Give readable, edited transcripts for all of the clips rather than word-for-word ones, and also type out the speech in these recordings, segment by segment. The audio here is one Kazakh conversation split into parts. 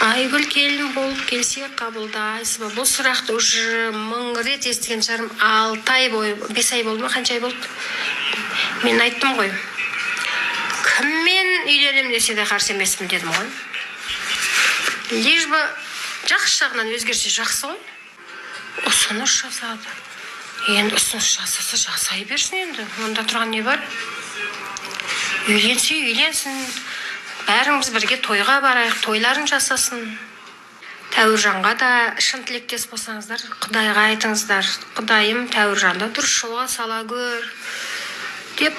Айгүл келін болып келсе қабылдайсыз ба? Бұл сұрақты уже 1000 рет естіген шығармын. 6 ай бойы, 5 ай болды ма, қанша ай болды? Мен айттым ғой. Кіммен үйленем десе де қарсы емеспін дедім ғой. Лишь бы жақсы жағынан өзгерсе жақсы ғой. Ұсыныс жасады. Енді ұсыныс жасаса жасай берсін енді. Онда тұрған не бар? Үйленсе үйленсін. Бәріңіз бірге тойға барайық, тойларын жасасын. Тәуіржанға да шын тілектес болсаңыздар, Құдайға айтыңыздар. Құдайым Тәуіржанды дұрыс жолға сала көр деп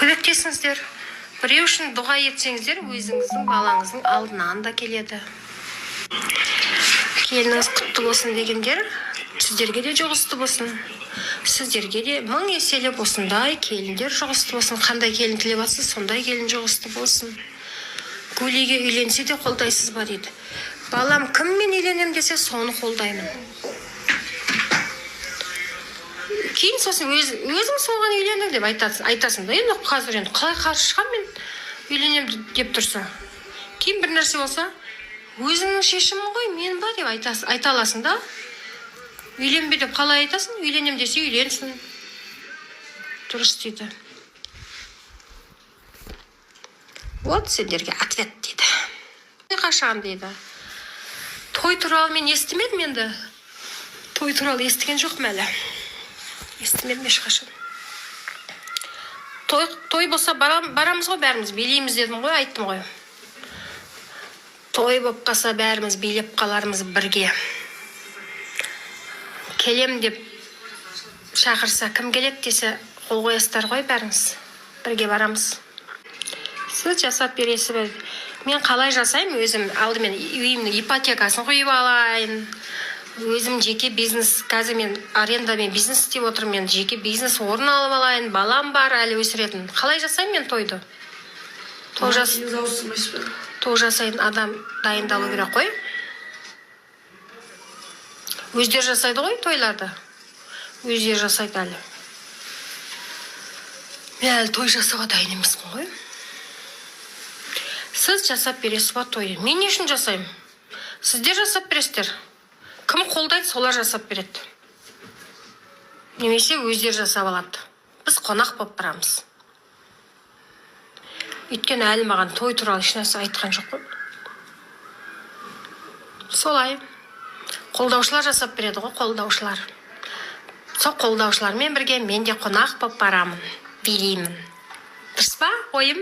көмектесіңіздер. Біреу үшін дұға етсеңіздер, өзіңіздің балаңыздың алдынан да келеді. Келініңіз құтты болсын дегендер, сіздерге де жұғысты болсын. Сіздерге де 1000 еселеп осындай келіндер жұғысты болсын. Қандай келін тілеп жатсыз, сондай келін жұғысты болсын. Гулиге үйленсе де қолдайсыз ба дейді. Балам кіммен үйленем десе соны қолдаймын. Кейін сосын өзің соған үйлендің деп айтасың да. Енді қазір енді қалай қарсы шығам мен үйленем деп тұрсың. Кейін бір нәрсе болса, өзіңнің шешімің ғой, мен ба деп айта аласың да. Үйленбе деп қалай айтасың? Үйленем десе үйленсін. Дұрыс дейді. Вот сендерге ответ дейді. Қашан дейді. Той туралы мен естімедім енді. Той туралы естіген жоқпын әлі. Естімедім ешқашан. Той болса барамыз ғой бәріміз, билейміз дедім ғой, айттым ғой. Той болып қалса бәріміз билеп қаларымыз бірге. Келем деп шақырса, кім келеді десе, қол қоясыздар ғой бәріңіз. Бірге барамыз. Сіз жасап бересіз бе? Мен қалай жасаймын? Өзім алдымен үйімнің ипотекасын қойып алайын. Өзім жеке бизнес, қазір мен арендамен бизнес істеп отырмын. Мен жеке бизнес орын алып алайын. Балам бар, әлі өсіретін. Қалай жасаймын мен тойды? Той жасайтын адам дайындалу керек қой. Өздері жасайды ғой тойларды. Өздері жасайды әлі. Мен әлі той жасауға дайын емеспін ғой. Сіз жасап бересіз ба тойды? Мен не үшін жасаймын? Сіздер жасап бересіздер. Кім қолдайды, солар жасап береді. Немесе өздері жасап алады. Біз қонақ болып барамыз. Өйткені әлі маған той туралы ешнәрсе айтқан жоқ қой. Солай. Қолдаушылар жасап береді ғой, қолдаушылар. Сол қолдаушылармен бірге мен де қонақ болып барамын. Билеймін. Дұрыс па, ойым?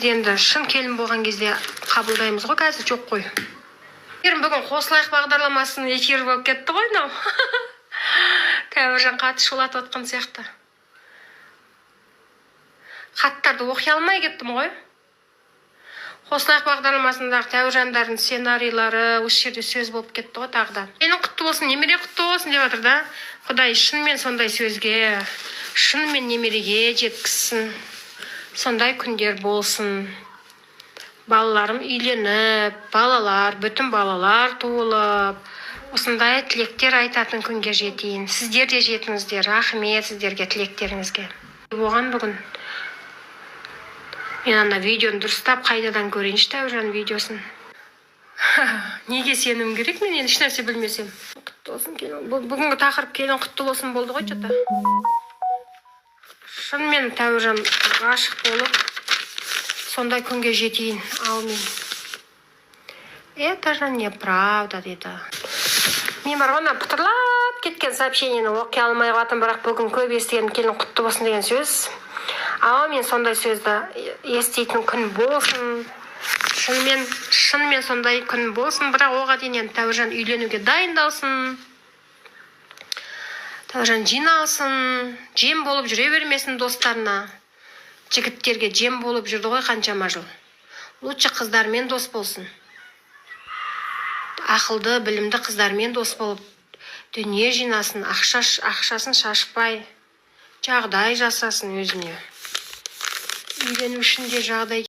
Енді шын келін болған кезде қабылдаймыз ғой, қазір жоқ қой. Бүгін қосылайық бағдарламасының эфирі болып кетті ғой, мынау. Тәуіржан қатты шулатып отқан сияқты. Хаттарды оқи алмай кеттім ғой. Қосылайық бағдарламасындағы Тәуіржандардың сценарийлары осы жерде сөз болып кетті ғой тағы да. Менің құтты болсын, немере құтты болсын деп жатыр да. Құдай шынымен сондай сөзге, шынымен немереге жеткізсін. Сондай күндер болсын. Балаларым үйленіп, балалар, бүтін балалар туылып, осындай тілектер айтатын күнге жетейін. Сіздер де жетіңіздер. Рахмет сіздерге тілектеріңізге. Оған бүгін мен ана видеоны дұрыстап қайдадан көрейінші Тәуіржан видеосын. Неге сенім керек? Мен енді ешнәрсе білмесем. Құтты болсын келін. Бүгінгі тақырып келін құтты болсын болды ғой жота. Шынымен Тәуіржан ғашық болып, сондай күнге жетейін. Аумин. Это же неправда, дейді. Мен бар ғана пұтырлап кеткен сообщениені оқи алмай қатын, бірақ бүгін көп естіген келін құтты болсын деген сөз. Аумин, сондай сөзді естейтін күн болсын. Шынымен сондай күн болсын, бірақ оға дейін Тәуіржан үйленуге дайындалсын. Тәуіржан жиналсын, жем болып жүре бермесін достарына. Жігіттерге жем болып жүрді ғой қаншама жыл. Лучше қыздармен дос болсын. Ақылды, білімді қыздармен дос болып, дүние жинасын, ақшасын шашпай, жағдай жасасын өзіне. Үйлену үшін де жағдай